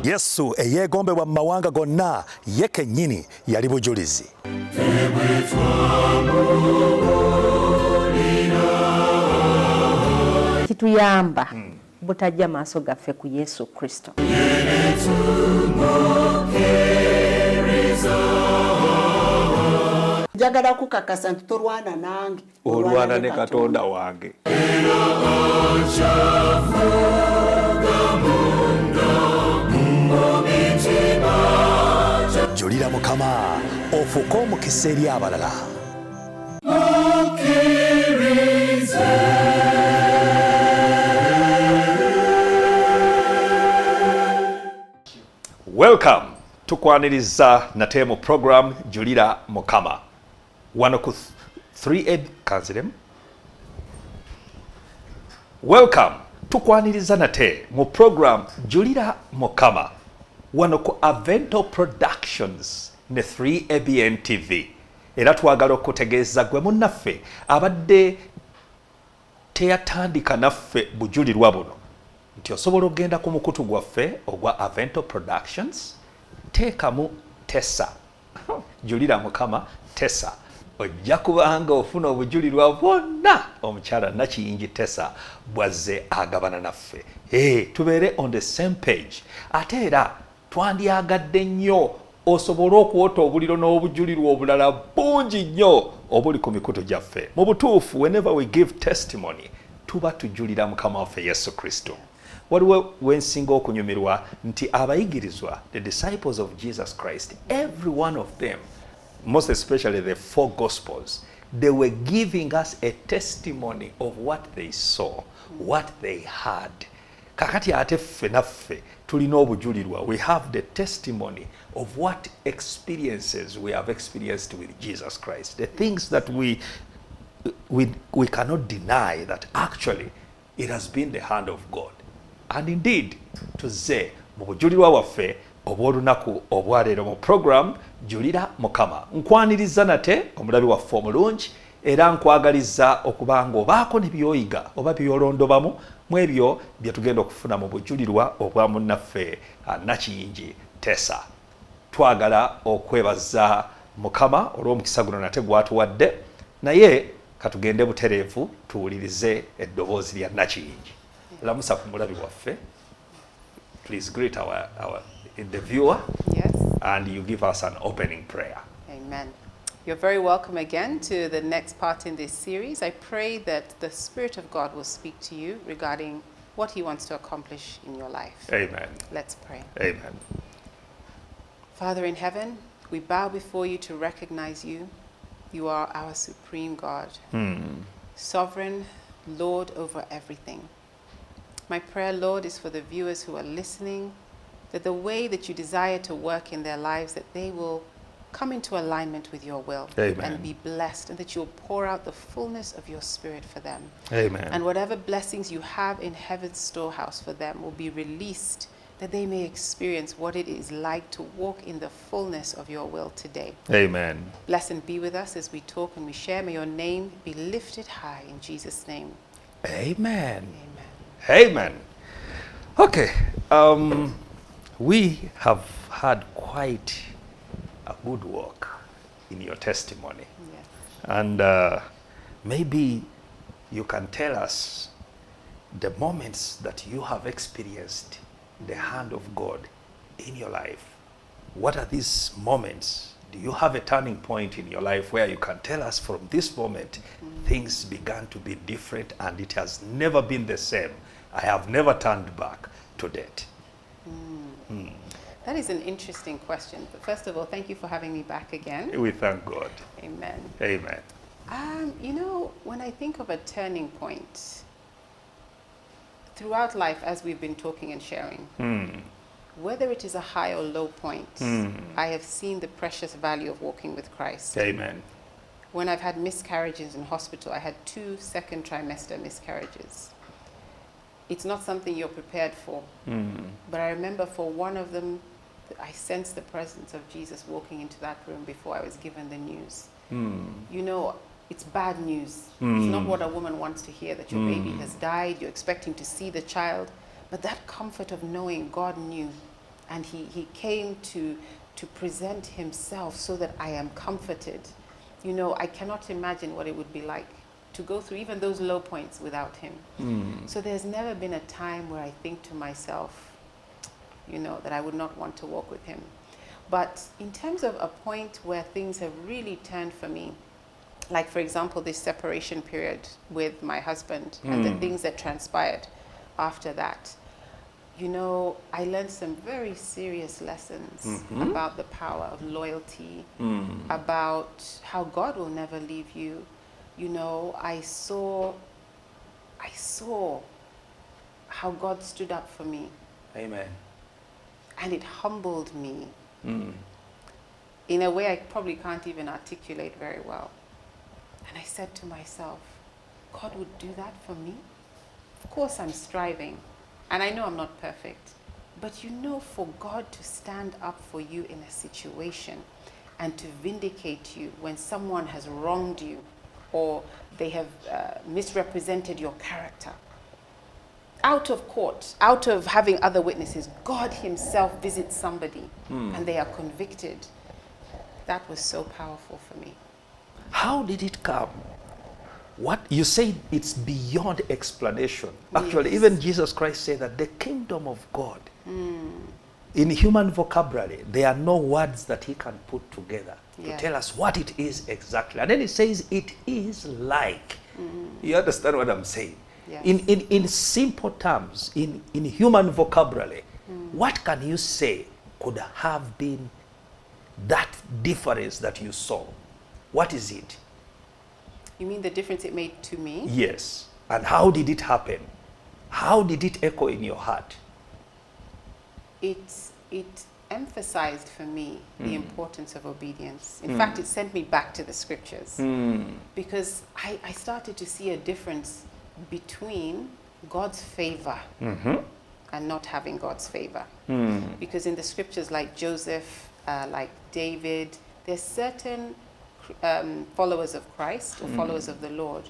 Yesu eyegombebwa mu mawanga gonna ye kennyini yali bujulizi. Kituyamba butajja maaso gaffe ku Yesu Kristo. Njagala kukakasa nti tolwana nange, olwana ne Katonda wange. Julira Mukama ofuuke omukisa eri abalala. Welcome tukwaniriza nate mu program Julira Mukama. Wano ku 3 kanziremu. Welcome tukwaniriza nate mu program Julira Mukama. Wano ku Avvento Productions ne 3ABN TV. Era twagala okutegeeza gwe munnaffe abadde teyatandika naffe bujulirwa buno nti osobola okugenda ku mukutu gwaffe ogwa Avvento Productions, teekamu TESSA. Julira Mukama TESSA. Ojja kubanga ofuna obujulirwa bwonna omukyala Nakiyingi TESSA bwazze agabana naffe. Tubeere on the same page. Ate era twandyagadde nnyo osobola okuwota obuliro n'obujulirwa obulala bungi nnyo obuli ku mikutu gyaffe. Mu butuufu, whenever we give testimony, tuba tujulira Mukama waffe Yesu Kristo. Waliwo wensinga okunyumirwa nti abayigirizwa, the disciples of Jesus Christ, every one of them, most especially the 4 Gospels, they were giving us a testimony of what they saw, what they heard. Kakati ate ffe naffe tulina obujulirwa. We have the testimony of what experiences we have experienced with Jesus Christ. The things that we cannot deny that actually it has been the hand of God. And indeed, tuzze mu bujulirwa waffe obw'olunaku obwaleero mu program Julira Mukama. Nkwaniriza nate omulabi waffe omulungi era nkwagaliza okubanga obaako ne byoyiga oba byolondobamu mu ebyo bye tugenda okufuna mu bujulirwa obwa munnaffe Nakiyingi TESSA. Twagala okwebaza Mukama olw'omukisa guno nate gwatuwadde, naye katugende butereevu tuwulirize eddoboozi lya Nakiyingi. Lamusa ku mulabi waffe. Please greet the viewer. Yes. And you give us an opening prayer. Amen. You're very welcome again to the next part in this series. I pray that the Spirit of God will speak to you regarding what He wants to accomplish in your life. Amen. Let's pray. Amen. Father in heaven, we bow before you to recognize you. You are our supreme God, sovereign Lord over everything. My prayer, Lord, is for the viewers who are listening, that the way that you desire to work in their lives, that they will come into alignment with your will. Amen. And be blessed, and that you'll pour out the fullness of your Spirit for them. Amen. And whatever blessings you have in heaven's storehouse for them will be released, that they may experience what it is like to walk in the fullness of your will today. Amen. Bless and be with us as we talk and we share. May your name be lifted high in Jesus' name. Amen. Amen. Amen. Okay. We have had quite a good walk in your testimony. Yes. And maybe you can tell us the moments that you have experienced the hand of God in your life. What are these moments? Do you have a turning point in your life where you can tell us from this moment things began to be different and it has never been the same? I have never turned back to that. That is an interesting question. But first of all, thank you for having me back again. We thank God. Amen. Amen. You know, when I think of a turning point, throughout life, as we've been talking and sharing, whether it is a high or low point, I have seen the precious value of walking with Christ. Amen. When I've had miscarriages in hospital, I had 2 second trimester miscarriages. It's not something you're prepared for. But I remember for one of them, I sensed the presence of Jesus walking into that room before I was given the news. You know, it's bad news. It's not what a woman wants to hear, that your baby has died, you're expecting to see the child. But that comfort of knowing God knew, and he came to present himself so that I am comforted. You know, I cannot imagine what it would be like to go through even those low points without him. So there's never been a time where I think to myself, you know, that I would not want to walk with him. But in terms of a point where things have really turned for me, like for example, this separation period with my husband and the things that transpired after that, you know, I learned some very serious lessons about the power of loyalty, about how God will never leave you. You know, I saw how God stood up for me. Amen. And it humbled me in a way I probably can't even articulate very well. And I said to myself, God would do that for me? Of course I'm striving, and I know I'm not perfect. But you know, for God to stand up for you in a situation and to vindicate you when someone has wronged you or they have misrepresented your character, out of court, out of having other witnesses, God himself visits somebody and they are convicted. That was so powerful for me. How did it come? What you say, it's beyond explanation. Actually, even Jesus Christ said that the kingdom of God, in human vocabulary, there are no words that he can put together to tell us what it is exactly. And then he says, it is like. You understand what I'm saying? Yes. In simple terms, in human vocabulary, what can you say could have been that difference that you saw? What is it? You mean the difference it made to me? Yes. And how did it happen? How did it echo in your heart? It emphasized for me the importance of obedience. In fact, it sent me back to the scriptures because I started to see a difference between God's favor and not having God's favor. Because in the scriptures like Joseph, like David, there's certain followers of Christ or followers of the Lord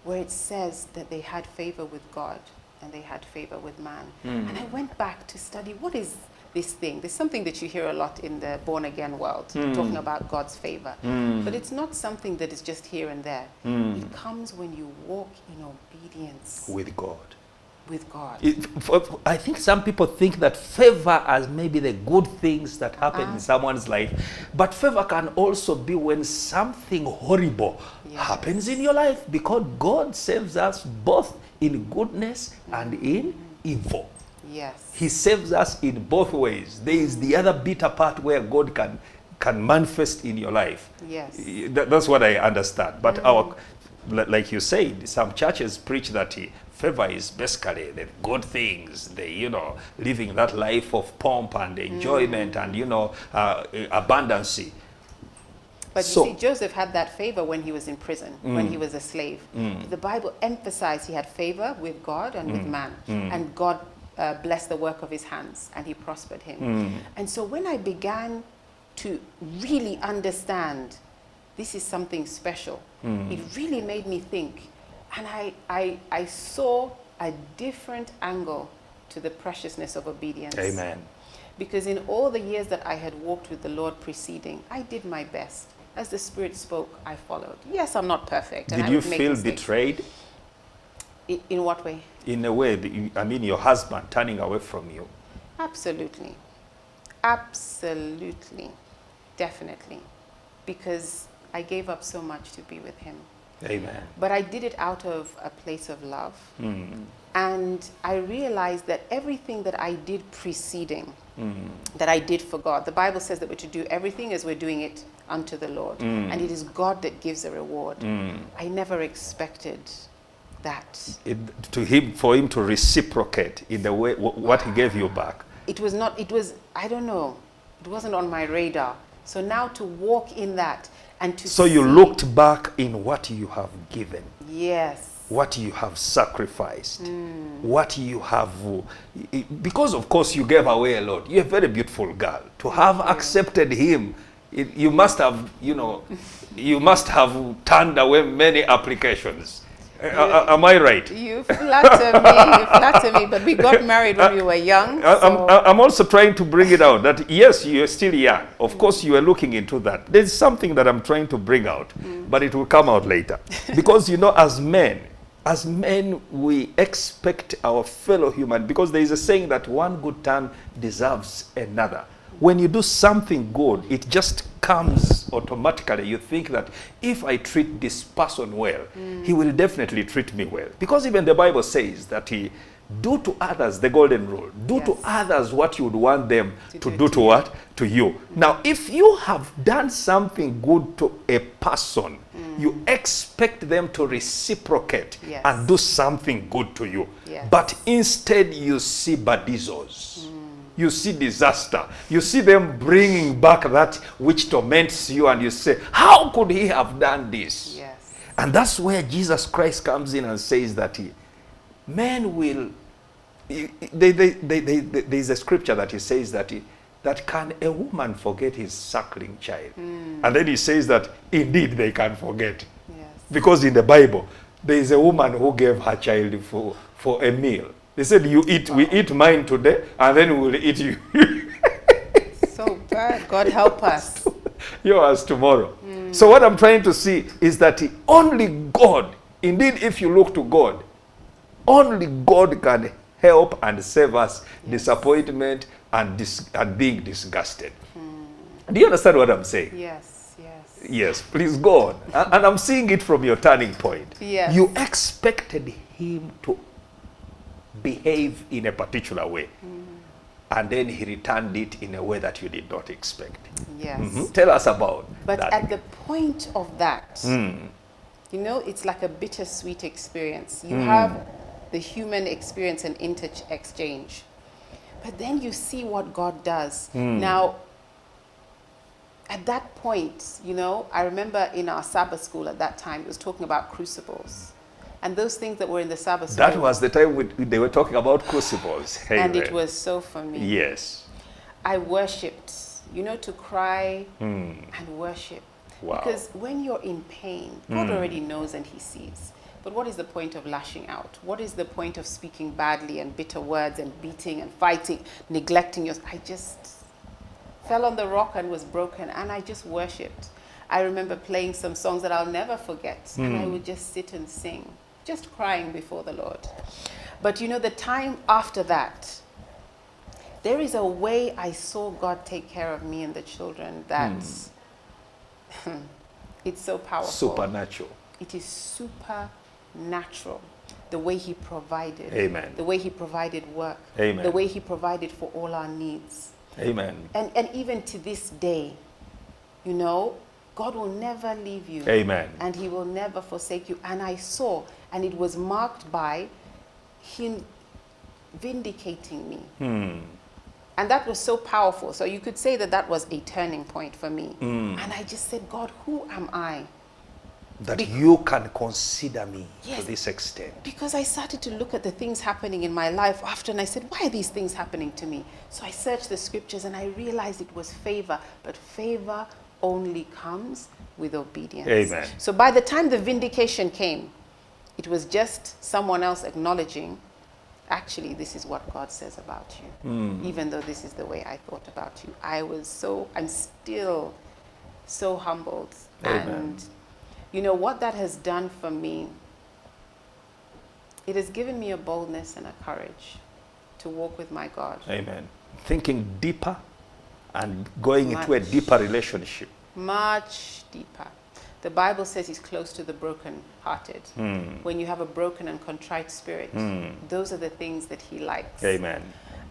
where it says that they had favor with God and they had favor with man. And I went back to study, what is this thing? There's something that you hear a lot in the born-again world, talking about God's favor. But it's not something that is just here and there. It comes when you walk in obedience. With God. With God. I think some people think that favor as maybe the good things that happen in someone's life. But favor can also be when something horrible happens in your life, because God saves us both in goodness and in evil. Yes. He saves us in both ways. There is the other bitter part where God can manifest in your life. Yes. That's what I understand. But like you said, some churches preach that favor is basically the good things, living that life of pomp and enjoyment and, abundance. But you see, Joseph had that favor when he was in prison, when he was a slave. The Bible emphasized he had favor with God and with man. And God blessed the work of his hands and he prospered him. And so when I began to really understand this is something special, it really made me think. And I saw a different angle to the preciousness of obedience. Amen. Because in all the years that I had walked with the Lord preceding, I did my best. As the Spirit spoke, I followed. Yes, I'm not perfect. Did you feel betrayed? In what way? In a way, your husband turning away from you. Absolutely. Absolutely. Definitely. Because I gave up so much to be with him. Amen. But I did it out of a place of love. And I realized that everything that I did preceding, that I did for God, the Bible says that we're to do everything as we're doing it unto the Lord. And it is God that gives a reward. I never expected that. For him to reciprocate in the way, what he gave you back. It was not, I don't know, it wasn't on my radar. So now to walk in that and to So you looked back in what you have given. Yes. What you have sacrificed. What you have, because of course you gave away a lot. You're a very beautiful girl. To have accepted him, you must have, you know, you must have turned away many applications. Am I right? You flatter me, but we got married when we were young. I'm also trying to bring it out that yes, you're still young. Of course, you are looking into that. There's something that I'm trying to bring out, but it will come out later. Because, you know, as men, we expect our fellow human, because there is a saying that one good turn deserves another. When you do something good, it just comes automatically. You think that if I treat this person well, he will definitely treat me well. Because even the Bible says that do to others, the golden rule, do to others what you would want them to do to what? To you. Now, if you have done something good to a person, you expect them to reciprocate and do something good to you. But instead you see badizzles. You see disaster. You see them bringing back that which torments you, and you say, how could he have done this? Yes. And that's where Jesus Christ comes in and says that men will, there's a scripture that he says that that can a woman forget his suckling child? And then he says that indeed they can forget. Yes. Because in the Bible, there is a woman who gave her child for a meal. They said, we eat mine today, and then we will eat you. So bad. God help us. Yours tomorrow. So what I'm trying to see is that only God, indeed if you look to God, only God can help and save us disappointment and being disgusted. Do you understand what I'm saying? Yes, yes. Yes, please go on. And I'm seeing it from your turning point. Yes. You expected him to behave in a particular way, and then he returned it in a way that you did not expect. Yes. Tell us about But that. at the point of that, you know, it's like a bittersweet experience. You have the human experience and exchange, but then you see what God does. Now, at that point, you know, I remember in our Sabbath school at that time, it was talking about crucibles. And those things that were in the Sabbath school. That was the time they were talking about crucibles. And it was so for me. Yes. I worshipped, you know, to cry and worship. Wow. Because when you're in pain, God already knows and he sees. But what is the point of lashing out? What is the point of speaking badly and bitter words and beating and fighting, neglecting yours? I just fell on the rock and was broken, and I just worshipped. I remember playing some songs that I'll never forget, and I would just sit and sing, just crying before the Lord. But you know, the time after that, there is a way I saw God take care of me and the children that it's so powerful. Supernatural. It is supernatural. The way he provided. Amen. The way he provided work. Amen. The way he provided for all our needs. Amen. And even to this day, you know, God will never leave you. Amen. And he will never forsake you. And I saw, and it was marked by him vindicating me. And that was so powerful. So you could say that that was a turning point for me. And I just said, God, who am I? That you can consider me to this extent. Because I started to look at the things happening in my life after, and I said, why are these things happening to me? So I searched the scriptures and I realized it was favor. But favor only comes with obedience. Amen. So by the time the vindication came, it was just someone else acknowledging, actually, this is what God says about you. Even though this is the way I thought about you. I'm still so humbled. Amen. And you know what that has done for me? It has given me a boldness and a courage to walk with my God. Amen. Thinking deeper and going into a deeper relationship. Much deeper. The Bible says he's close to the brokenhearted. When you have a broken and contrite spirit, those are the things that he likes. Amen.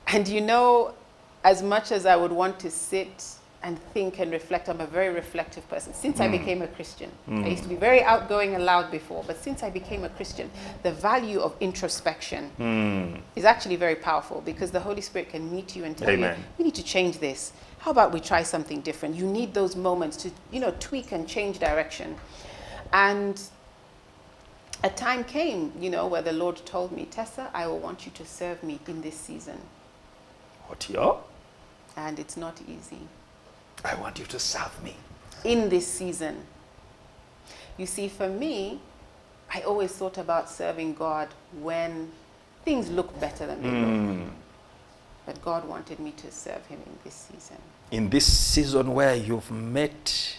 And you know, as much as I would want to sit and think and reflect, I'm a very reflective person. Since I became a Christian, I used to be very outgoing and loud before, but since I became a Christian, the value of introspection is actually very powerful, because the Holy Spirit can meet you and tell you, we need to change this. How about we try something different? You need those moments to, you know, tweak and change direction. And a time came, you know, where the Lord told me, Tessa, I will want you to serve me in this season. What, yeah? And it's not easy. I want you to serve me. in this season. You see, for me, I always thought about serving God when things look better than they look. But God wanted me to serve him in this season. In this season where you've met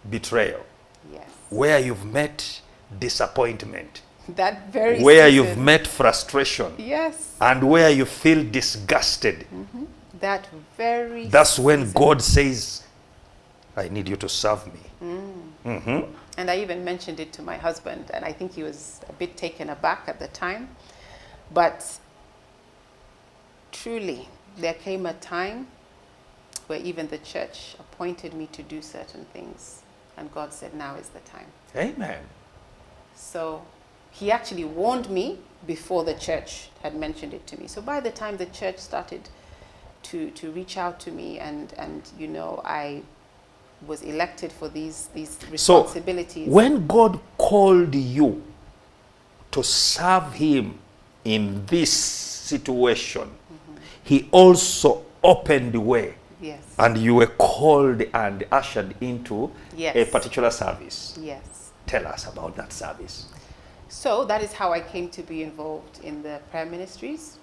betrayal, Yes. where you've met disappointment, That very where season. you've met frustration, Yes. and where you feel disgusted, That very that's when season. God says, I need you to serve me. And I even mentioned it to my husband, and I think he was a bit taken aback at the time. But truly, there came a time where even the church appointed me to do certain things. And God said, now is the time. Amen. So he actually warned me before the church had mentioned it to me. So by the time the church started to reach out to me, and you know, I was elected for these responsibilities. So when God called you to serve him in this situation, he also opened the way. Yes. And you were called and ushered into Yes. a particular service. Yes. Tell us about that service. So that is how I came to be involved in the prayer ministries.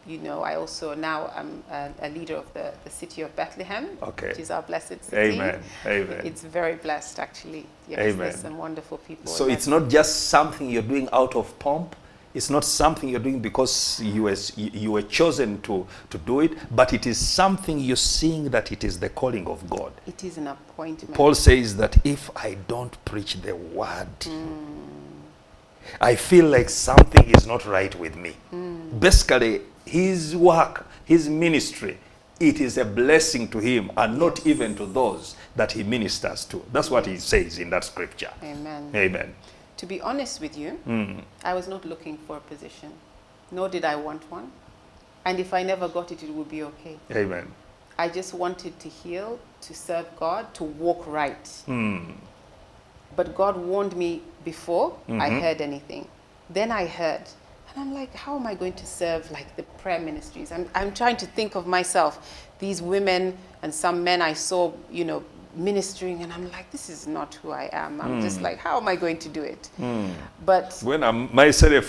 You know, I also now am a leader of the city of Bethlehem, Okay. which is our blessed city. Amen. Amen. It's very blessed, actually. Yes, Amen. there's some wonderful people. So in it's that not just something you're doing out of pomp. It's not something you're doing because you were chosen to do it, but it is something you're seeing that it is the calling of God. It is an appointment. Paul says that if I don't preach the word, I feel like something is not right with me. Basically, his work, his ministry, it is a blessing to him and not even to those that he ministers to. That's what he says in that scripture. Amen. Amen. To be honest with you, I was not looking for a position, nor did I want one. And if I never got it, it would be okay. Amen. I just wanted to heal, to serve God, to walk right. But God warned me before I heard anything. Then I heard, and I'm like, how am I going to serve like the prayer ministries? I'm trying to think of myself, these women and some men I saw, you know, ministering, and I'm like, this is not who I am. I'm just like, how am I going to do it? But When I'm myself,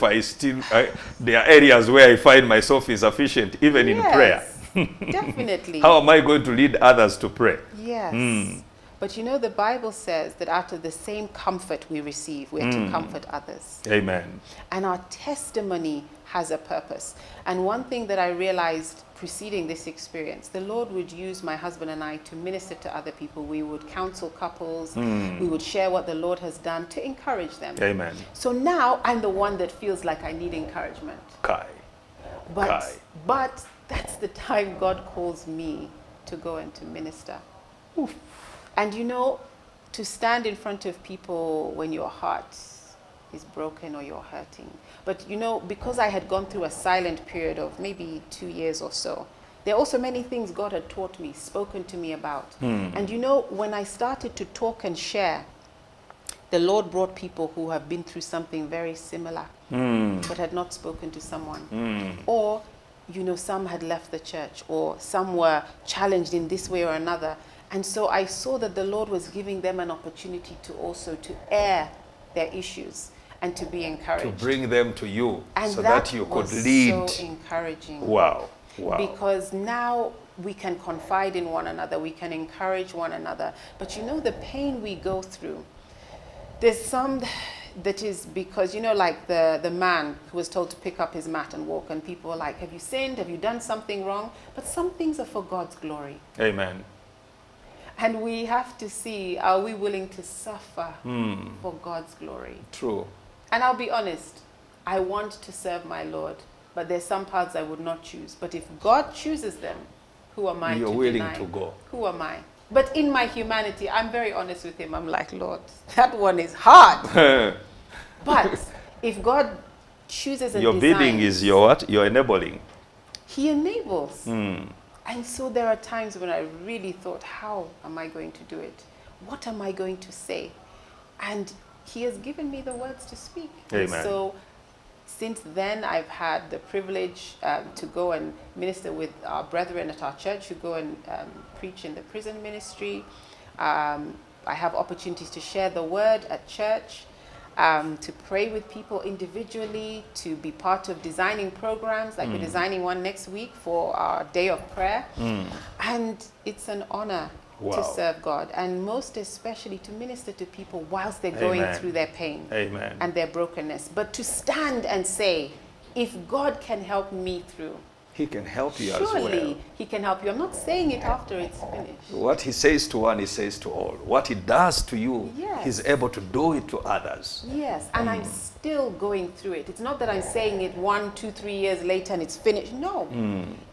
there are areas where I find myself insufficient, even in prayer. Definitely. How am I going to lead others to pray? Yes. But you know, the Bible says that out of the same comfort we receive, we're to comfort others. Amen. And our testimony has a purpose. And one thing that I realized preceding this experience, the Lord would use my husband and I to minister to other people. We would counsel couples. We would share what the Lord has done to encourage them. Amen. So now I'm the one that feels like I need encouragement. Kai. Kai. But that's the time God calls me to go and to minister. And you know, to stand in front of people when your heart is broken or you're hurting. But you know, because I had gone through a silent period of maybe 2 years or so, there are also many things God had taught me, spoken to me about. And you know, when I started to talk and share, the Lord brought people who have been through something very similar, but had not spoken to someone. Or, you know, some had left the church, or some were challenged in this way or another. And so I saw that the Lord was giving them an opportunity to also to air their issues and to be encouraged. To bring them to you And so that you could was lead. so encouraging. Wow. Wow. Because now we can confide in one another, we can encourage one another. But you know, the pain we go through, there's some that is because, you know, like the man who was told to pick up his mat and walk, and people are like, have you sinned? Have you done something wrong? But some things are for God's glory. Amen. And we have to see, are we willing to suffer for God's glory? True. And I'll be honest, I want to serve my Lord, but there's some paths I would not choose. But if God chooses them, who am I You're to willing deny? to go. Who am I? But in my humanity, I'm very honest with him. I'm like, Lord, that one is hard. But if God chooses and Your bidding designs, is your what? Your enabling. he enables. And so there are times when I really thought, how am I going to do it? What am I going to say? And he has given me the words to speak. And Amen. so Since then, I've had the privilege to go and minister with our brethren at our church who go and preach in the prison ministry. I have opportunities to share the word at church, to pray with people individually, to be part of designing programs, like we're designing one next week for our day of prayer. And it's an honor to serve God, and most especially to minister to people whilst they're going through their pain and their brokenness. But to stand and say, if God can help me through, He can help you as well. surely He can help you. I'm not saying it after it's finished. What He says to one, He says to all. What He does to you, Yes. He's able to do it to others. Yes, and I'm still going through it. It's not that I'm saying it 1, 2, 3 years later and it's finished. No.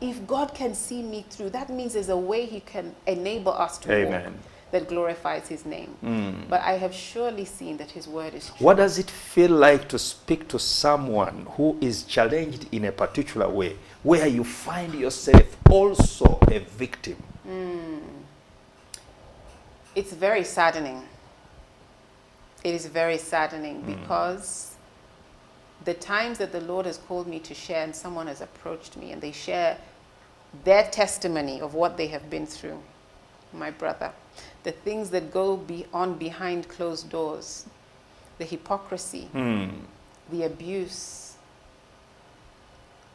If God can see me through, that means there's a way He can enable us to walk that glorifies His name. But I have surely seen that His word is true. What does it feel like to speak to someone who is challenged in a particular way, where you find yourself also a victim? It's very saddening. It is very saddening because the times that the Lord has called me to share and someone has approached me and they share their testimony of what they have been through, my brother, the things that go on behind closed doors, the hypocrisy, the abuse,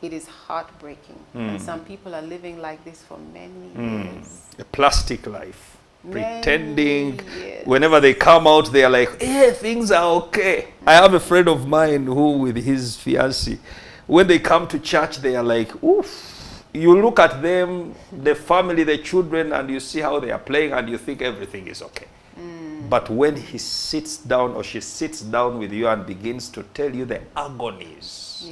it is heartbreaking. And some people are living like this for many years. A plastic life. Pretending. Many years. Whenever they come out, they are like, hey, things are okay. I have a friend of mine who, with his fiancée, when they come to church, they are like, oof. You look at them, the family, the children, and you see how they are playing, and you think everything is okay. But when he sits down or she sits down with you and begins to tell you the agonies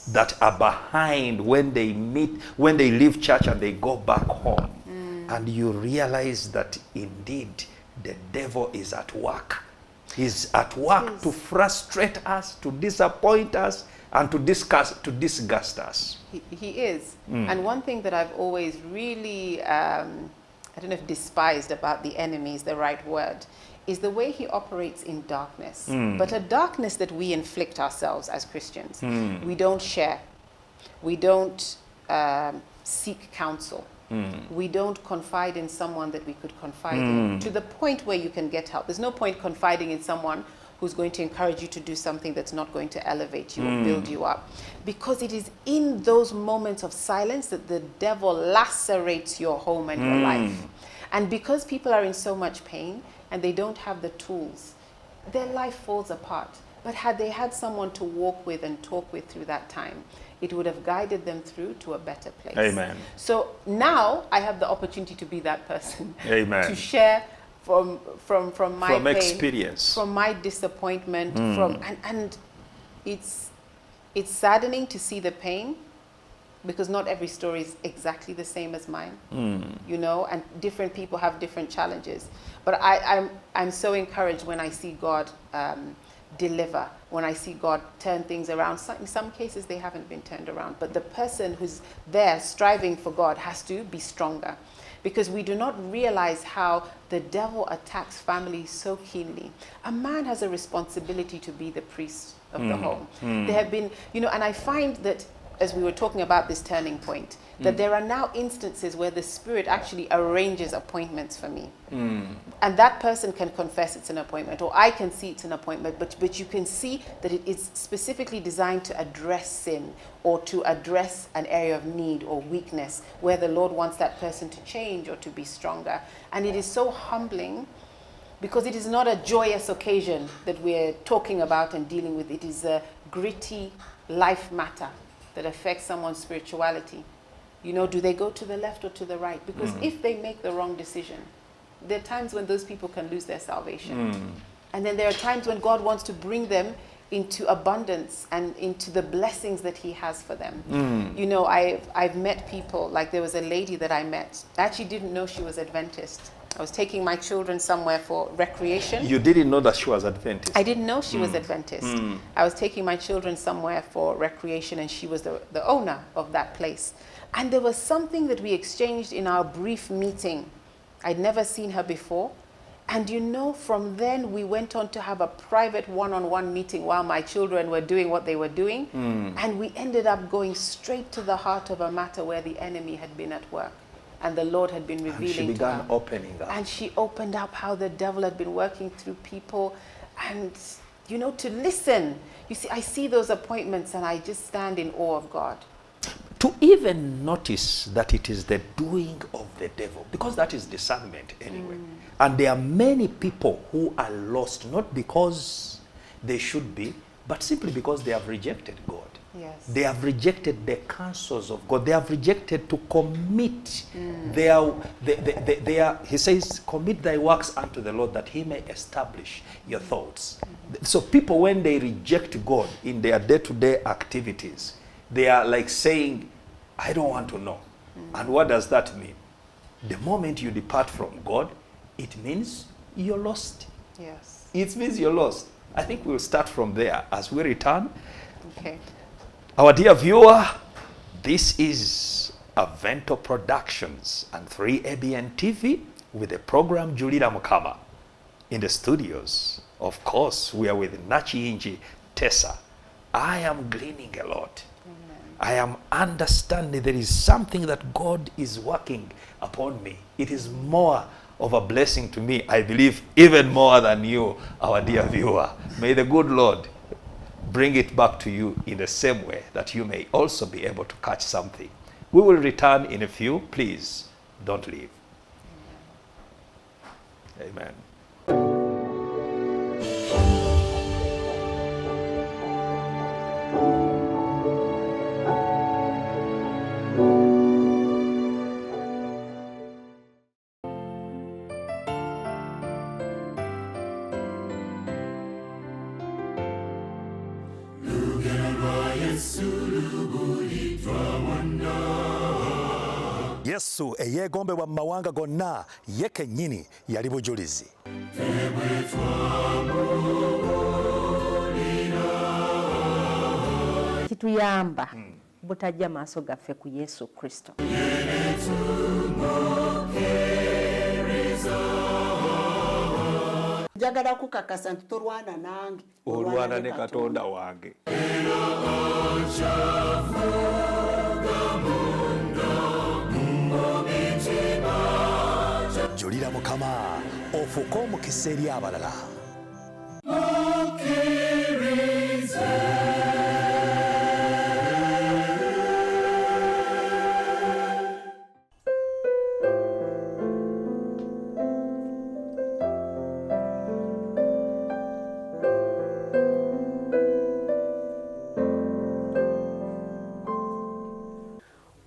that are behind when they meet, when they leave church and they go back home, and you realize that indeed the devil is at work. He's at work to frustrate us, to disappoint us, and to disgust us. He is. And one thing that I've always really, I don't know if despised about the enemy is the right word, is the way he operates in darkness. But a darkness that we inflict ourselves as Christians. We don't share. We don't seek counsel. We don't confide in someone that we could confide in to the point where you can get help. There's no point confiding in someone who's going to encourage you to do something that's not going to elevate you or build you up. Because it is in those moments of silence that the devil lacerates your home and your life. And because people are in so much pain and they don't have the tools, their life falls apart. But had they had someone to walk with and talk with through that time, it would have guided them through to a better place. Amen. So now I have the opportunity to be that person. Amen. To share from my pain, experience, from my disappointment, and it's saddening to see the pain, because not every story is exactly the same as mine, you know, and different people have different challenges. But I'm so encouraged when I see God deliver, when I see God turn things around. In some cases they haven't been turned around, but the person who's there striving for God has to be stronger. Because we do not realize how the devil attacks families so keenly. A man has a responsibility to be the priest of the home. There have been, you know, and I find that as we were talking about this turning point, that there are now instances where the Spirit actually arranges appointments for me. And that person can confess it's an appointment, or I can see it's an appointment, but you can see that it is specifically designed to address sin or to address an area of need or weakness where the Lord wants that person to change or to be stronger. And it is so humbling, because it is not a joyous occasion that we're talking about and dealing with. It is a gritty life matter that affects someone's spirituality. You know, do they go to the left or to the right? Because if they make the wrong decision, there are times when those people can lose their salvation. And then there are times when God wants to bring them into abundance and into the blessings that He has for them. You know, I've met people, like there was a lady that I met. I actually didn't know she was Adventist. I was taking my children somewhere for recreation. You didn't know that she was Adventist? I didn't know she was Adventist. I was taking my children somewhere for recreation, and she was the owner of that place. And there was something that we exchanged in our brief meeting. I'd never seen her before. And you know, from then we went on to have a private one-on-one meeting while my children were doing what they were doing. And we ended up going straight to the heart of a matter where the enemy had been at work. And the Lord had been revealing And she began to her. opening up. And she opened up how the devil had been working through people. And, you know, to listen. You see, I see those appointments and I just stand in awe of God. To even notice that it is the doing of the devil, because that is discernment anyway. And there are many people who are lost, not because they should be, but simply because they have rejected God. Yes. They have rejected the counsels of God. They have rejected to commit he says, commit thy works unto the Lord that he may establish your thoughts. So people, when they reject God in their day-to-day activities, they are like saying, I don't want to know. And what does that mean? The moment you depart from God, it means you're lost. Yes. It means you're lost. I think we'll start from there as we return. Okay. Our dear viewer, this is Avvento Productions and 3ABN TV with the program JULIRA MUKAMA. In the studios, of course, we are with NAKIYINGI, TESSA. I am gleaning a lot. I am understanding there is something that God is working upon me. It is more of a blessing to me, I believe, even more than you, our dear viewer. May the good Lord bring it back to you in the same way that you may also be able to catch something. We will return in a few. Please don't leave. Amen. Yesu eyegombebwa mu mawanga gonna ye kennyini yali bujulizi. Kituyamba butajja maaso gaffe ku Yesu Kristo. Njagala kukakasa nti tolwana nange. Olwana ne Katonda wange. Julira Mukama, ofuuke omukisa eri abalala.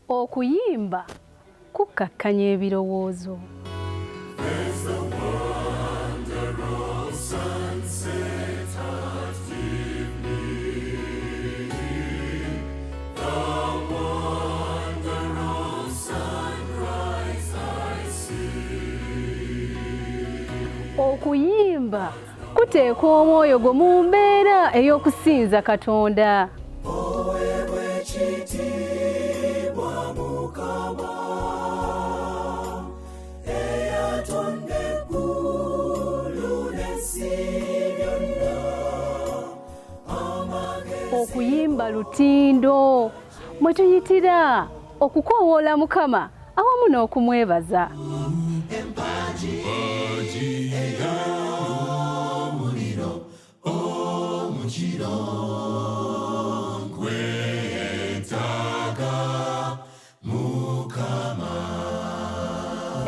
Okuyimba kukkakkanya ebirowoozo. Okuyimba kuteeka omwoyo gwo mu mbeera ey'okusinza Katonda. Okuyimba lutindo mwe tuyitira okukoowoola Mukama awamu n'okumwebaza.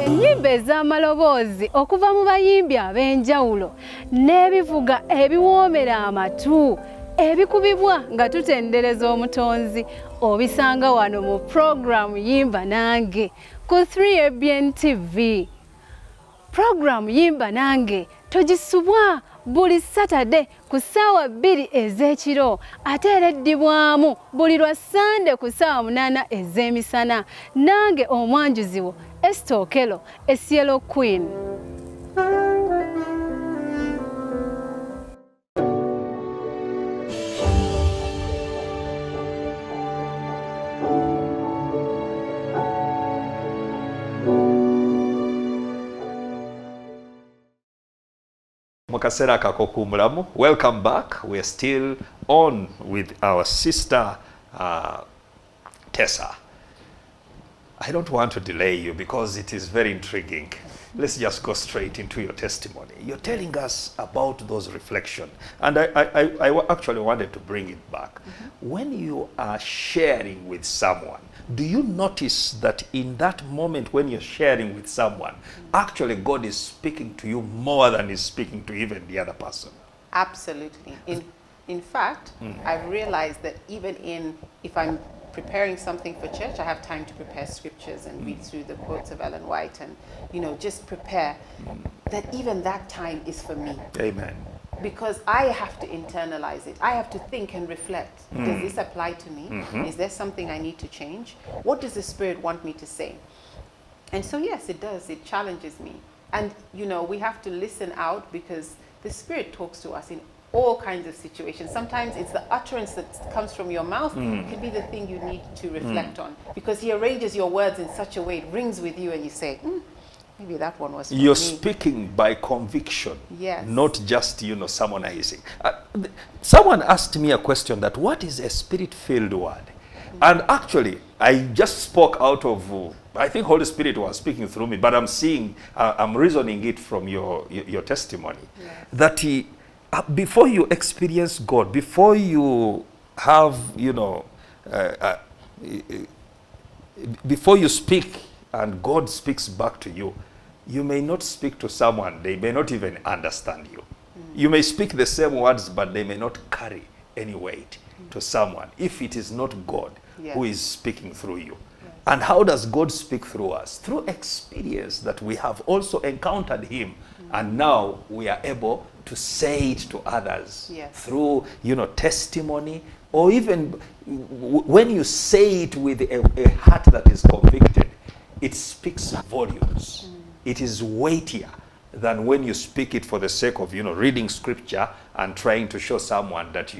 Ennyimba ez'amaloboozi okuva mu bayimbi ab'enjawulo n'ebivuga ebiwoomera amatu ebikubibwa nga tutendereza omutonzi obisanga wano mu puroguramu Yimba Nange ku 3ABN TV. Puroguramu Yimba Nange togisubwa buli Saturday ku ssaawa 2 ez'ekiro ate era eddibwamu buli lwa Sunday ku ssaawa 8 ez'emisana. Nange omwanjuzi wo Esther Okello, Cielo Queen. Mukasera kakokumulamu. Welcome back. We're still on with our sister TESSA. I don't want to delay you because it is very intriguing. Let's just go straight into your testimony. You're telling us about those reflections. And I actually wanted to bring it back. When you are sharing with someone, do you notice that in that moment when you're sharing with someone, actually God is speaking to you more than he's speaking to even the other person? Absolutely. In fact, I've realized that even if I'm preparing something for church, I have time to prepare scriptures and read through the quotes of Ellen White and, just prepare, that even that time is for me. Amen. Because I have to internalize it. I have to think and reflect. Does this apply to me? Is there something I need to change? What does the Spirit want me to say? And so, yes, it does. It challenges me. And, we have to listen out because the Spirit talks to us in all kinds of situations. Sometimes it's the utterance that comes from your mouth. It could be the thing you need to reflect on because he arranges your words in such a way it rings with you and you say, maybe that one was for You're me. speaking by conviction, Yes. not just, summarizing. Someone asked me a question that what is a spirit-filled word? And actually, I just spoke out of, I think Holy Spirit was speaking through me, but I'm reasoning it from your testimony. Yes. That before you experience God, before you have, before you speak and God speaks back to you, you may not speak to someone, they may not even understand you. You may speak the same words, but they may not carry any weight to someone if it is not God who is speaking through you. And how does God speak through us? Through experience that we have also encountered him, and now we are able to say it to others through, testimony, or even when you say it with a heart that is convicted, it speaks volumes. It is weightier than when you speak it for the sake of, reading scripture and trying to show someone that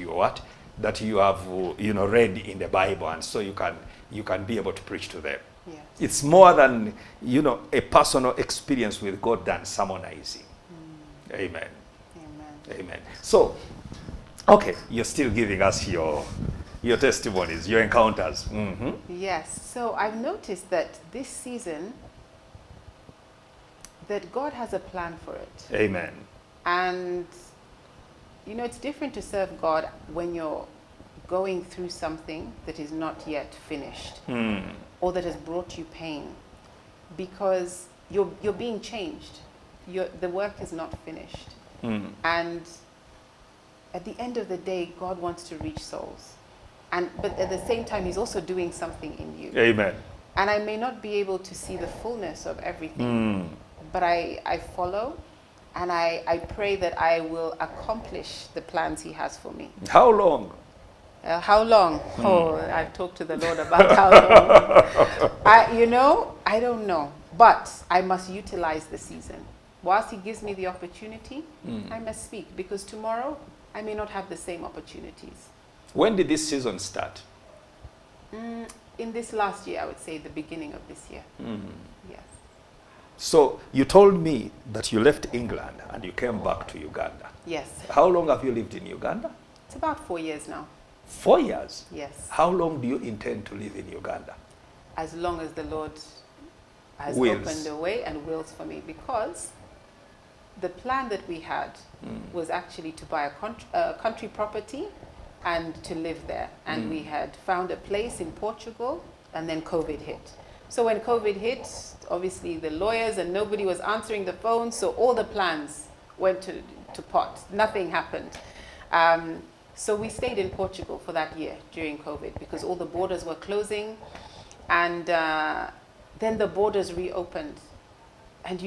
that you have, read in the Bible, and so you can be able to preach to them. Yes. It's more than, a personal experience with God than summarizing. Amen. Amen. Amen. So, okay, you're still giving us your testimonies, your encounters. Yes. So I've noticed that this season, that God has a plan for it. Amen. And, it's different to serve God when you're going through something that is not yet finished or that has brought you pain, because you're being changed. The work is not finished. And at the end of the day, God wants to reach souls. But at the same time, he's also doing something in you. Amen. And I may not be able to see the fullness of everything, but I follow, and I pray that I will accomplish the plans he has for me. How long? How long? Oh, I've talked to the Lord about how long. I don't know, but I must utilize the season. Whilst he gives me the opportunity, I must speak, because tomorrow I may not have the same opportunities. When did this season start? In this last year, I would say the beginning of this year. Yes. So you told me that you left England and you came back to Uganda. Yes. How long have you lived in Uganda? It's about 4 years now. 4 years? Yes. How long do you intend to live in Uganda? As long as the Lord has Wills. opened the way and wills for me, because the plan that we had was actually to buy a country property and to live there. And we had found a place in Portugal, and then COVID hit. So when COVID hit, obviously the lawyers and nobody was answering the phone, so all the plans went to pot. Nothing happened. So we stayed in Portugal for that year during COVID, because all the borders were closing, and then the borders reopened. And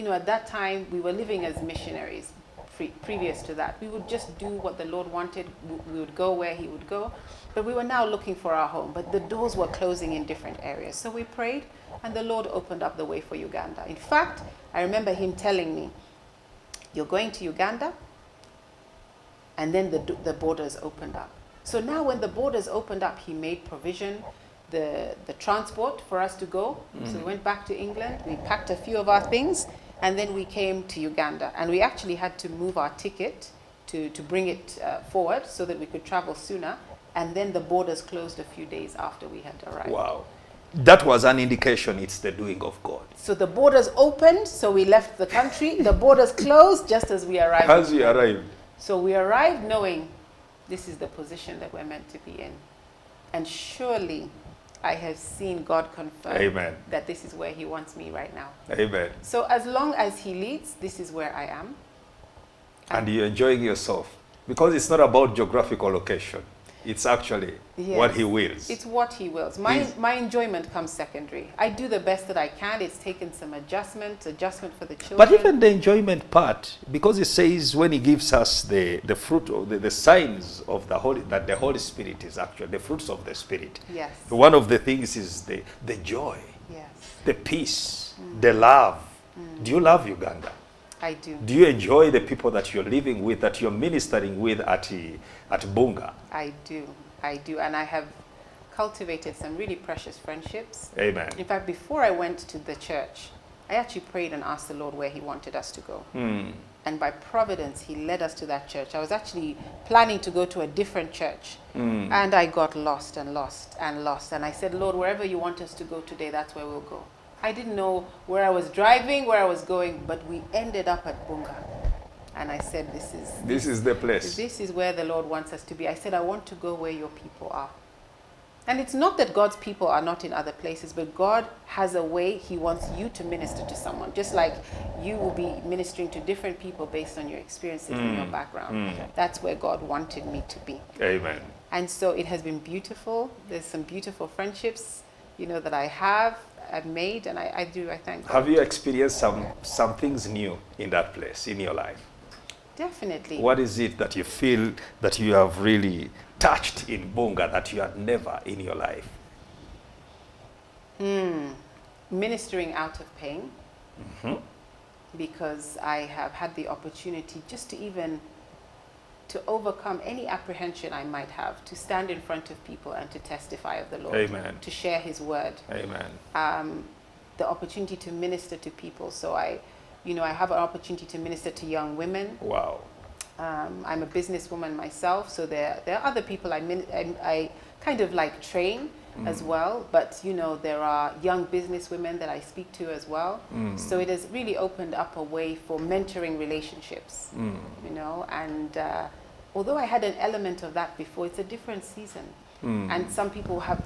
at that time we were living as missionaries. Previous to that, we would just do what the Lord wanted. We would go where he would go, but we were now looking for our home, but the doors were closing in different areas. So we prayed, and the Lord opened up the way for Uganda. In fact, I remember him telling me, you're going to Uganda, and then the borders opened up. So now when the borders opened up, he made provision, the transport for us to go. So we went back to England, we packed a few of our things, And then we came to Uganda, and we actually had to move our ticket to bring it forward so that we could travel sooner. And then the borders closed a few days after we had arrived. Wow. That was an indication it's the doing of God. So the borders opened, so we left the country. The borders closed just as we arrived. As we arrived. So we arrived knowing this is the position that we're meant to be in. And surely I have seen God confirm Amen. that this is where he wants me right now. Amen. So as long as he leads, this is where I am. And you're enjoying yourself. Because it's not about geographical location. It's actually what he wills. It's what he wills. My enjoyment comes secondary. I do the best that I can. It's taken some adjustment for the children. But even the enjoyment part, because it says when he gives us the fruit, or the signs of the Holy, that the Holy Spirit is actually the fruits of the Spirit. Yes. One of the things is the joy, Yes. the peace, the love. Do you love Uganda? I do. Do you enjoy the people that you're living with, that you're ministering with at Bunga? I do. I do. And I have cultivated some really precious friendships. Amen. In fact, before I went to the church, I actually prayed and asked the Lord where he wanted us to go. And by providence, he led us to that church. I was actually planning to go to a different church. And I got lost and lost and lost. And I said, Lord, wherever you want us to go today, that's where we'll go. I didn't know where I was driving, where I was going, but we ended up at Bunga. And I said, this is the place. This is where the Lord wants us to be. I said, I want to go where your people are. And it's not that God's people are not in other places, but God has a way he wants you to minister to someone. Just like you will be ministering to different people based on your experiences and your background. That's where God wanted me to be. Amen. And so it has been beautiful. There's some beautiful friendships, that I've made, and I thank God. Have you experienced some things new in that place, in your life? Definitely. What is it that you feel that you have really touched in Bunga that you had never in your life? Ministering out of pain. Because I have had the opportunity just to overcome any apprehension I might have, to stand in front of people and to testify of the Lord. Amen. To share his word. Amen. The opportunity to minister to people. So I have an opportunity to minister to young women. Wow. I'm a businesswoman myself, so there are other people I kind of like train as well, but there are young businesswomen that I speak to as well. So it has really opened up a way for mentoring relationships, and although I had an element of that before, it's a different season. And some people have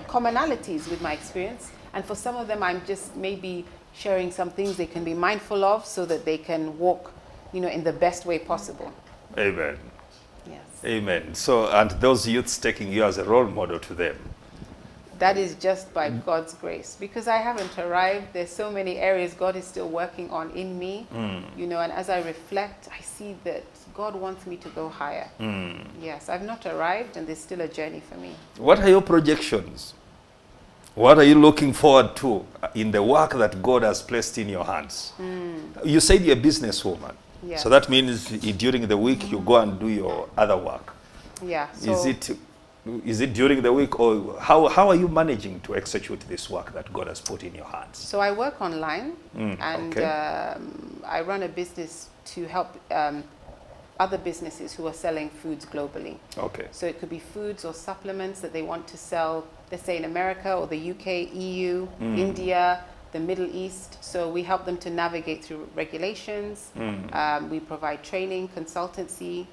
commonalities with my experience, and for some of them I'm just maybe sharing some things they can be mindful of so that they can walk in the best way possible. Amen. Yes. Amen. So, and those youths taking you as a role model to them? That is just by God's grace, because I haven't arrived. There's so many areas God is still working on in me, and as I reflect, I see that God wants me to go higher. Yes, I've not arrived, and there's still a journey for me. What are your projections? What are you looking forward to in the work that God has placed in your hands? You said you're a businesswoman. Yes. So that means during the week you go and do your other work. Yeah. So Is it during the week, or how are you managing to execute this work that God has put in your hands? So I work online, and okay. I run a business to help other businesses who are selling foods globally. Okay. So it could be foods or supplements that they want to sell, let's say in America or the UK, EU, India, the Middle East. So we help them to navigate through regulations. We provide training, consultancy.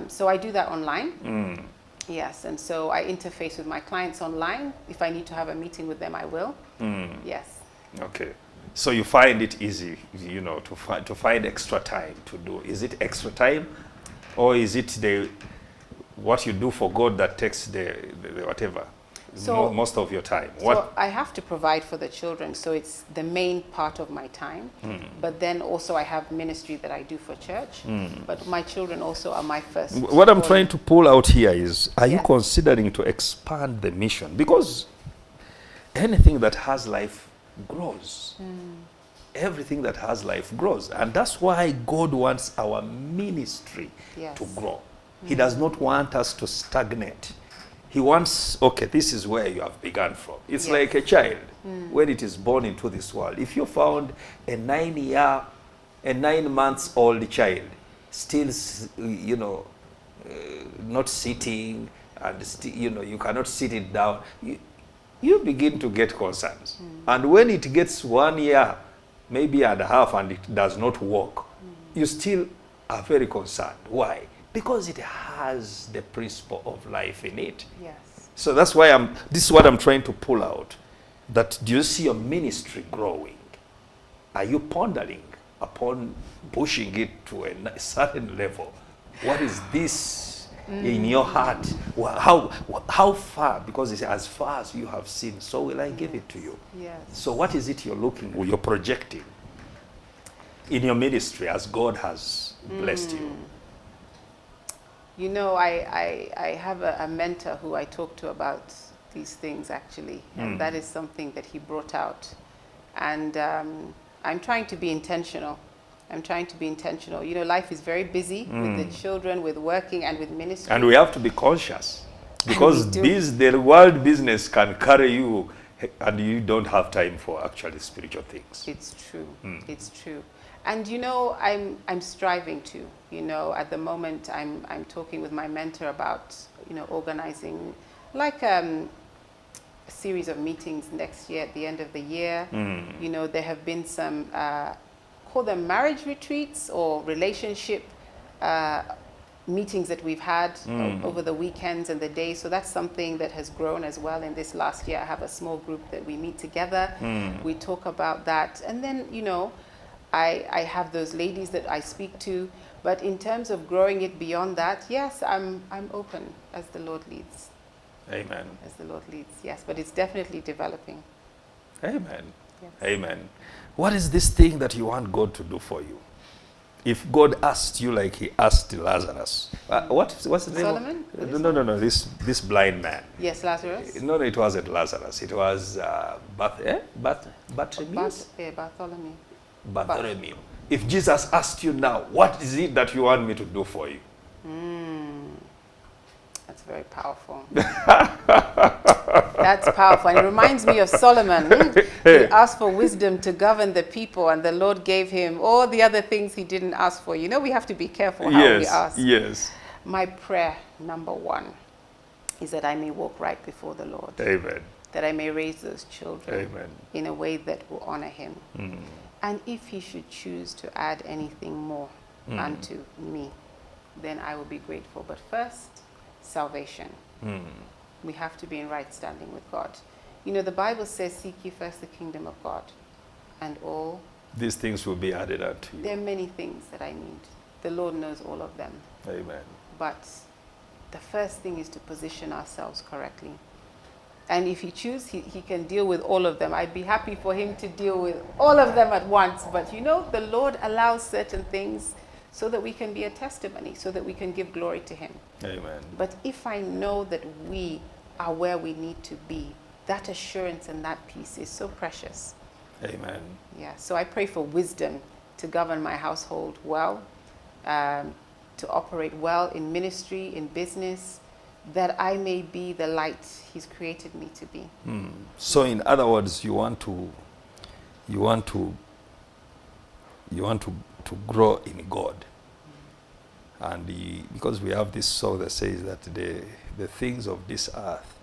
So I do that online. Yes, and so I interface with my clients online. If I need to have a meeting with them, I will. Yes. Okay. So you find it easy, to find extra time to do. Is it extra time, or is it what you do for God that takes the whatever? So most of your time. So I have to provide for the children, so it's the main part of my time. But then also I have ministry that I do for church. But my children also are my first. What I'm trying to pull out here is, are you considering to expand the mission? Because anything that has life grows. Everything that has life grows. And that's why God wants our ministry to grow. He does not want us to stagnate. he wants, okay, this is where you have begun from. It's Yes. like a child when it is born into this world. If you found a 9-month-old child still, you know, not sitting, and you know, you cannot sit it down, you begin to get concerns. And when it gets 1 year, maybe and a half, and it does not walk, you still are very concerned. Why? Because it has the principle of life in it. Yes. So that's why this is what I'm trying to pull out. That do you see your ministry growing? Are you pondering upon pushing it to a certain level? What is this in your heart? How far? Because it's as far as you have seen, so will I give it to you. Yes. So what is it you're projecting in your ministry as God has blessed you? You know, I have a mentor who I talk to about these things, actually. And that is something that he brought out. And I'm trying to be intentional. I'm trying to be intentional. You know, life is very busy with the children, with working, and with ministry. And we have to be conscious. Because do. the world business can carry you, and you don't have time for actually spiritual things. It's true. It's true. And you know, I'm striving to. You know, at the moment, I'm talking with my mentor about, you know, organizing like a series of meetings next year at the end of the year. You know, there have been some call them marriage retreats or relationship meetings that we've had over the weekends and the days. So that's something that has grown as well in this last year. I have a small group that we meet together. We talk about that. And then, you know, I have those ladies that I speak to. But in terms of growing it beyond that, yes, I'm open as the Lord leads. Amen. As the Lord leads, yes. But it's definitely developing. Amen. Yes. Amen. What is this thing that you want God to do for you? If God asked you like he asked Lazarus, what's the name? Solomon? No. This blind man. Yes, Lazarus. No, it wasn't Lazarus. It was Bartimaeus. Bartholomew. Bartholomew. If Jesus asked you now, what is it that you want me to do for you? That's very powerful. That's powerful. And it reminds me of Solomon. He asked for wisdom to govern the people, and the Lord gave him all the other things he didn't ask for. You know, we have to be careful how we ask. Yes. My prayer, number one, is that I may walk right before the Lord. Amen. That I may raise those children Amen. in a way that will honor him. And if he should choose to add anything more unto me, then I will be grateful. But first, salvation. We have to be in right standing with God. You know, the Bible says, seek ye first the kingdom of God, and all These things will be added unto you. there are many things that I need. The Lord knows all of them. Amen. But the first thing is to position ourselves correctly. And if he chooses, he can deal with all of them. I'd be happy for him to deal with all of them at once. But you know, the Lord allows certain things so that we can be a testimony, so that we can give glory to him. Amen. But if I know that we are where we need to be, that assurance and that peace is so precious. Amen. Yeah, so I pray for wisdom to govern my household well, to operate well in ministry, in business, that I may be the light he's created me to be. So in other words, you want to grow in God. And because we have this song that says that the things of this earth,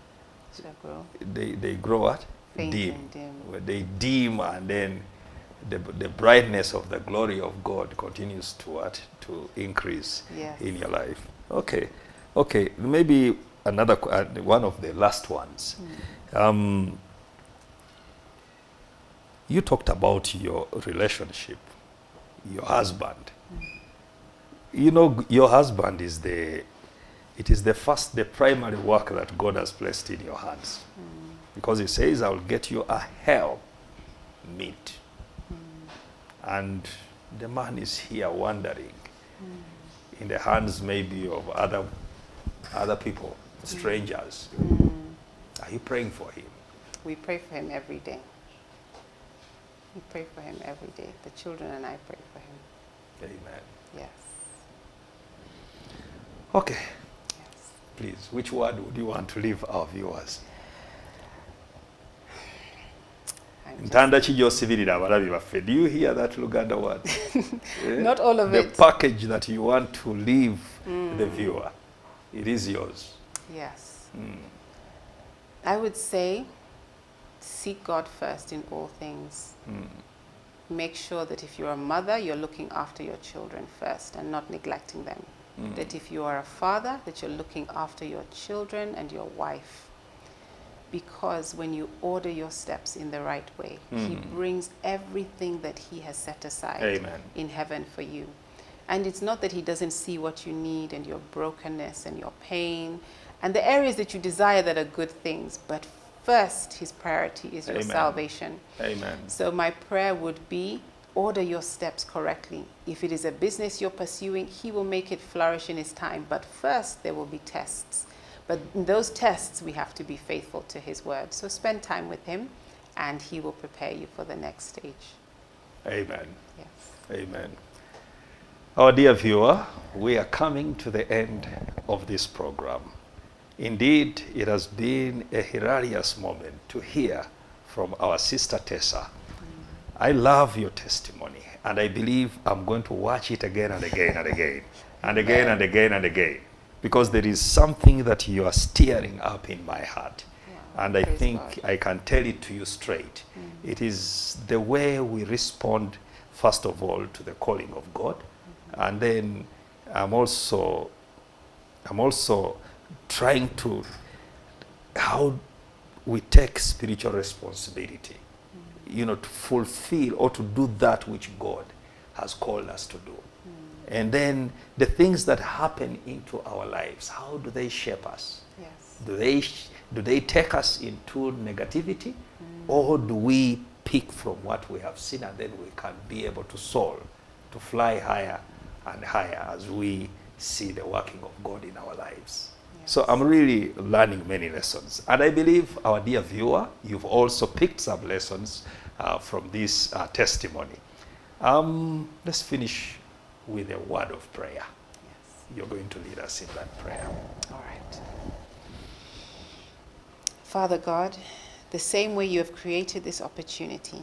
Should I grow? they grow what? Faint Dim. and dim. Where they dim, and then the brightness of the glory of God continues to increase Yes. in your life. Okay. Maybe another one of the last ones. You talked about your relationship, your husband. You know, your husband is the primary work that God has placed in your hands. Because he says, I will get you a help meet. And the man is here wandering in the hands maybe of other people, strangers. Are you praying for him? We pray for him every day. We pray for him every day. The children and I pray for him. Amen. Yes. Okay. Yes. Please, which word would you want to leave our viewers? Ntanda kijosibirira abalabi baffe. Do you hear that Luganda word? Not all of it. The package that you want to leave the viewer, it is yours. Yes. I would say seek God first in all things. Make sure that if you're a mother, you're looking after your children first and not neglecting them. That if you are a father, that you're looking after your children and your wife. Because when you order your steps in the right way, he brings everything that he has set aside Amen. in heaven for you. And it's not that he doesn't see what you need and your brokenness and your pain and the areas that you desire that are good things, but first his priority is your Amen. salvation. Amen. So my prayer would be, order your steps correctly. If it is a business you're pursuing, he will make it flourish in his time, but first there will be tests. But in those tests, we have to be faithful to his word. So spend time with him, and he will prepare you for the next stage. Amen. Yes. Amen. Our dear viewer, we are coming to the end of this program. Indeed, it has been a hilarious moment to hear from our sister Tessa. I love your testimony, and I believe I'm going to watch it again and again and again, and again and again and again, because there is something that you are stirring up in my heart. Wow. And I Praise think God. I can tell it to you straight. It is the way we respond, first of all, to the calling of God. And then I'm also trying to, how we take spiritual responsibility, you know, to fulfill or to do that which God has called us to do. And then the things that happen into our lives, how do they shape us? Yes. Do they take us into negativity, or do we pick from what we have seen, and then we can be able to soar, to fly higher and higher as we see the working of God in our lives? Yes. So I'm really learning many lessons, and I believe our dear viewer, you've also picked some lessons from this testimony. Let's finish with a word of prayer. Yes. You're going to lead us in that prayer. All right. Father God, the same way you have created this opportunity,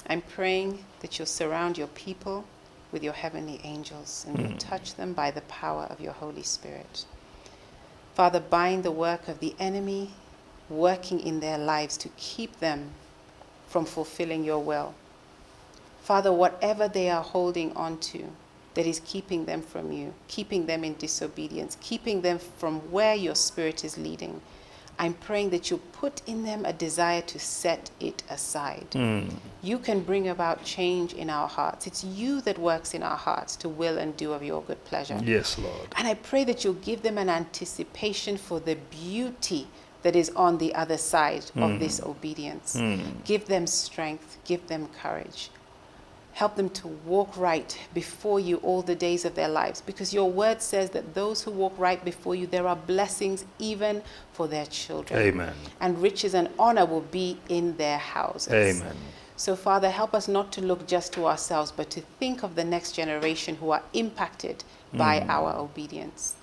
I'm praying that you'll surround your people with your heavenly angels and you'll touch them by the power of your Holy Spirit. Father, bind the work of the enemy working in their lives to keep them from fulfilling your will. Father, whatever they are holding on to that is keeping them from you, keeping them in disobedience, keeping them from where your Spirit is leading, I'm praying that you put in them a desire to set it aside. You can bring about change in our hearts. It's you that works in our hearts to will and do of your good pleasure. Yes, Lord. And I pray that you'll give them an anticipation for the beauty that is on the other side of this obedience. Give them strength, give them courage. Help them to walk right before you all the days of their lives, because your word says that those who walk right before you, there are blessings even for their children. Amen. And riches and honor will be in their houses. Amen. So Father, help us not to look just to ourselves, but to think of the next generation who are impacted by our obedience.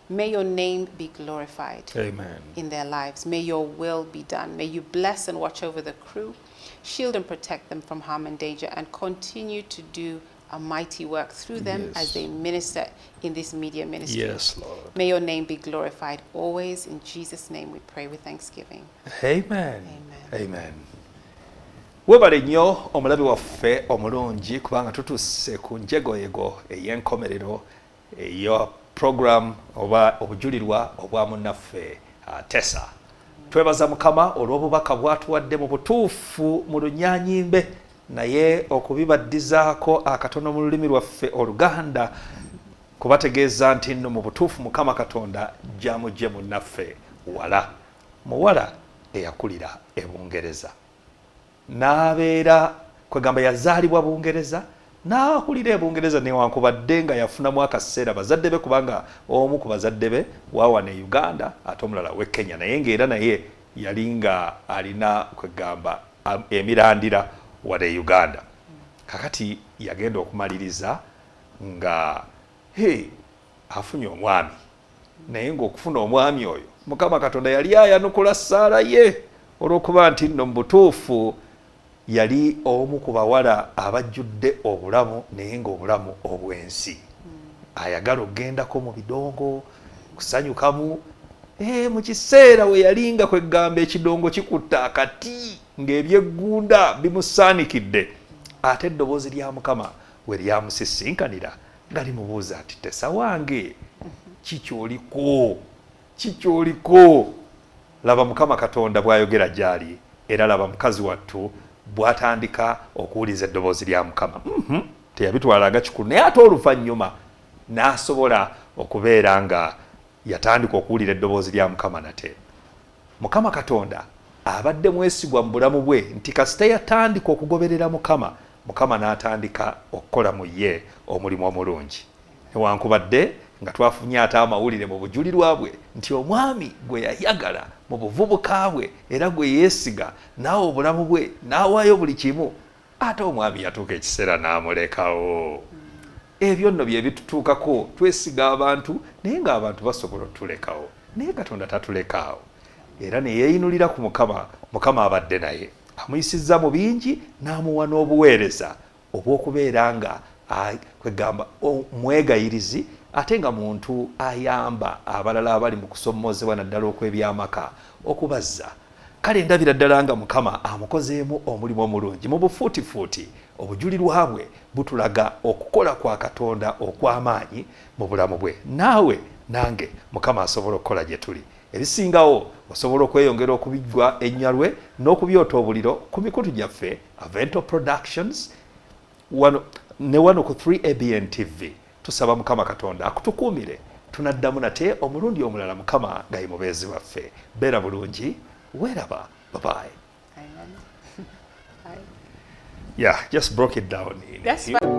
May your name be glorified Amen. in their lives. May your will be done. May you bless and watch over the crew, shield and protect them from harm and danger, and continue to do a mighty work through them as they minister in this media ministry. Yes, Lord. May your name be glorified always. In Jesus' name we pray with thanksgiving. Amen. Amen. Amen. Webale nnyo omulabi waffe omulungi kubanga tutuuse ku njegoyego ey'enkomerero eyo program oba obujulirwa obwa munnaffe TESSA. Twebaza Mukama olw'obubaka bwatuwadde mu butuufu mu Lunyaanyimbe, naye okubibaddizaako akatono mu lulimi lwaffe Oluganda kubategeeza nti nno mu butuufu Mukama Katonda gy'amugye munnaffe wala, muwala eyakulira e Bungereza, n'abeera kwegamba yazaalibwa Bungereza, n'akulira e Bungereza newankubadde nga yafunamu akaseera bazadde be, kubanga omu ku bazadde be waawana e Uganda ate omulala w'e Kenya, naye ng'era naye yali nga alina kwegamba emirandira wala e Uganda. Kakati yagenda okumaliriza nga afunye omwami naye ng'okufuna omwami oyo Mukama Katonda yali ayanukula ssaala ye olw'okuba nti nno mu butuufu yali omu ku bawala abajjudde obulamu naye ng'obulamu obw'ensi. Ayagala okgendako mu bidongo kusanyukamu mu kiseera we yalinga kwegamba ekidongo kikutta akati ng'ebyeggunda bimusaanikidde ate eddoboozi lya Mukama we lyamusisinkanira nga limubuuza nti Tessa wange kikyoliko laba Mukama Katonda bw'ayogera gy'ali era laba mukazi wattu bw'atandika okuwuliza eddoboozi lya Mukama. Teyabitwalanga kikulu naye ate oluvannyuma n'asobola okubeera nga yatandika okuwulira eddoboozi lya Mukama nate. Mukama Katonda abadde mwesigwa mu bulamu bwe nti kasita yatandika okugoberera Mukama, Mukama n'atandika okukola mu ye omulimu omulungi. Newankubadde nga twafunye ate amawulire mu bujulirwa bwe nti omwami gwe yayagala mu buvubuka bwe era gwe yeesiga naawe obulamu bwe n'awaayo buli kimu, ate omwami yatuuka ekiseera n'amulekawo. Ebyo nno bye bitutuukako, twesiga abantu naye ng'abantu basobola otulekawo, naye Katonda tatulekaawo. Era ne yeeyinulira ku Mukama, Mukama abadde naye amuyisizza mu bingi n'amuwa n'obuweereza obw'okubeera nga kwegamba mwegayirizi ate nga muntu ayamba abalala abali mu kusomoozebwa naddala okw'ebyamaka okubazza. Kale ndabira ddala nga Mukama amukozeemu omulimu omulungi mu bufuutifuuti. Obujulirwa bwe butulaga okukola kwa Katonda okw'amaanyi mu bulamu bwe. Naawe nange Mukama asobola okukola gye tuli. Ebisingawo osobola okweyongera okubiggwa ennyalwe n'okubyota obuliro ku mikutu gyaffe Avvento Productions ne wano ku 3ABN TV. Tusaba Mukama Katonda akutukuumire. Tunaddamu nate omulundi omulala Mukama nga ye mubeezi waffe. Beera bulungi, weeraba. Bye-bye. Amen. Bye. Yeah, just broke it down. That's fine.